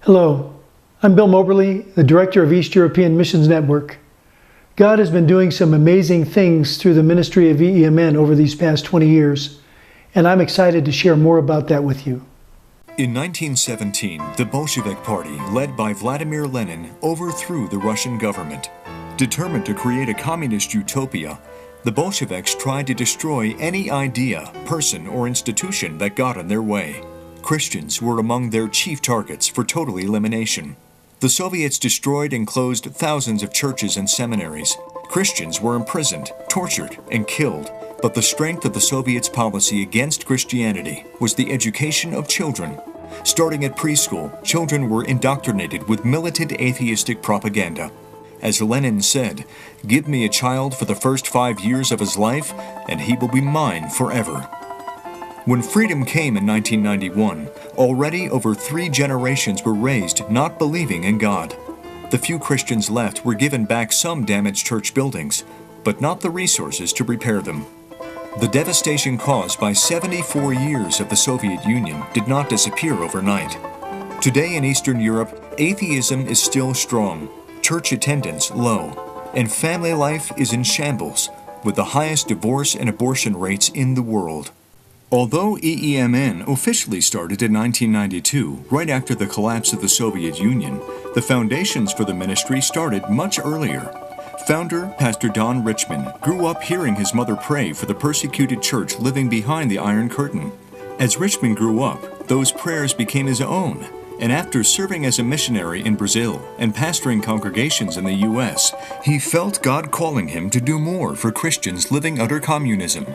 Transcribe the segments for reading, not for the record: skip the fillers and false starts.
Hello, I'm Bill Moberly, the Director of East European Missions Network. God has been doing some amazing things through the ministry of EEMN over these past 20 years, and I'm excited to share more about that with you. In 1917, the Bolshevik Party, led by Vladimir Lenin, overthrew the Russian government. Determined to create a communist utopia, the Bolsheviks tried to destroy any idea, person, or institution that got in their way. Christians were among their chief targets for total elimination. The Soviets destroyed and closed thousands of churches and seminaries. Christians were imprisoned, tortured, and killed. But the strength of the Soviets' policy against Christianity was the education of children. Starting at preschool, children were indoctrinated with militant atheistic propaganda. As Lenin said, "Give me a child for the first 5 years of his life, and he will be mine forever." When freedom came in 1991, already over 3 generations were raised not believing in God. The few Christians left were given back some damaged church buildings, but not the resources to repair them. The devastation caused by 74 years of the Soviet Union did not disappear overnight. Today in Eastern Europe, atheism is still strong, church attendance low, and family life is in shambles, with the highest divorce and abortion rates in the world. Although EEMN officially started in 1992, right after the collapse of the Soviet Union, the foundations for the ministry started much earlier. Founder, Pastor Don Richmond, grew up hearing his mother pray for the persecuted church living behind the Iron Curtain. As Richmond grew up, those prayers became his own, and after serving as a missionary in Brazil and pastoring congregations in the U.S., he felt God calling him to do more for Christians living under communism.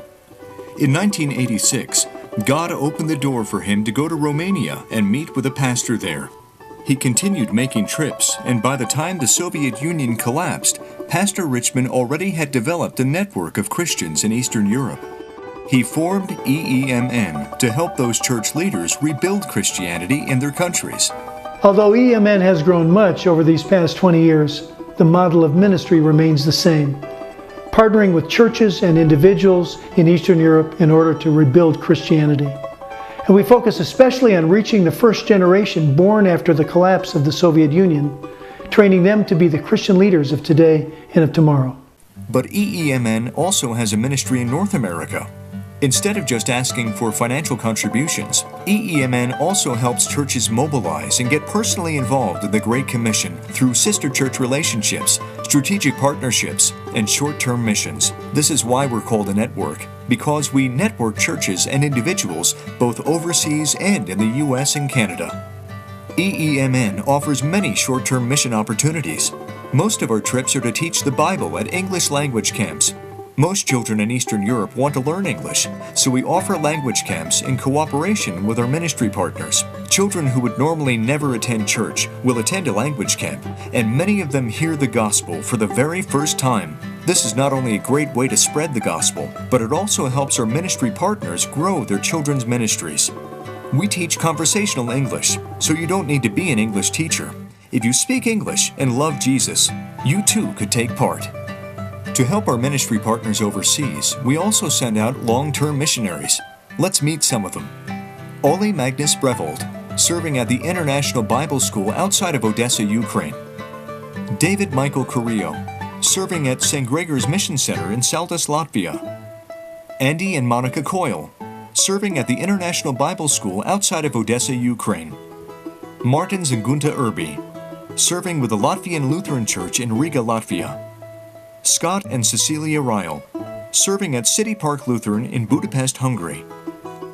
In 1986, God opened the door for him to go to Romania and meet with a pastor there. He continued making trips, and by the time the Soviet Union collapsed, Pastor Richmond already had developed a network of Christians in Eastern Europe. He formed EEMN to help those church leaders rebuild Christianity in their countries. Although EEMN has grown much over these past 20 years, the model of ministry remains the same, partnering with churches and individuals in Eastern Europe in order to rebuild Christianity. And we focus especially on reaching the first generation born after the collapse of the Soviet Union, training them to be the Christian leaders of today and of tomorrow. But EEMN also has a ministry in North America. Instead of just asking for financial contributions, EEMN also helps churches mobilize and get personally involved in the Great Commission through sister church relationships, strategic partnerships, and short-term missions. This is why we're called a network, because we network churches and individuals both overseas and in the U.S. and Canada. EEMN offers many short-term mission opportunities. Most of our trips are to teach the Bible at English language camps. Most children in Eastern Europe want to learn English, so we offer language camps in cooperation with our ministry partners. Children who would normally never attend church will attend a language camp, and many of them hear the gospel for the very first time. This is not only a great way to spread the gospel, but it also helps our ministry partners grow their children's ministries. We teach conversational English, so you don't need to be an English teacher. If you speak English and love Jesus, you too could take part. To help our ministry partners overseas, we also send out long-term missionaries. Let's meet some of them. Ole Magnus Brevold, serving at the International Bible School outside of Odessa, Ukraine. David Michael Carrillo, serving at St. Gregor's Mission Center in Saldus, Latvia. Andy and Monica Coyle, serving at the International Bible School outside of Odessa, Ukraine. Martins and Gunta Irby, serving with the Latvian Lutheran Church in Riga, Latvia. Scott and Cecilia Ryle, serving at City Park Lutheran in Budapest, Hungary.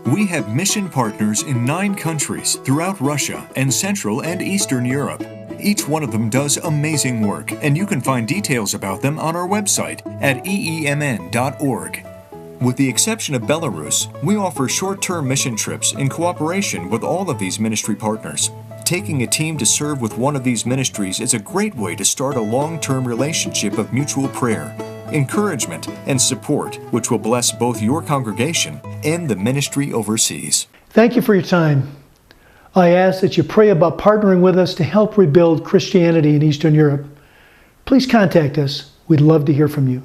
We have mission partners in 9 countries throughout Russia and Central and Eastern Europe. Each one of them does amazing work, and you can find details about them on our website at eemn.org. With the exception of Belarus, we offer short-term mission trips in cooperation with all of these ministry partners. Taking a team to serve with one of these ministries is a great way to start a long-term relationship of mutual prayer, encouragement, and support, which will bless both your congregation and the ministry overseas. Thank you for your time. I ask that you pray about partnering with us to help rebuild Christianity in Eastern Europe. Please contact us. We'd love to hear from you.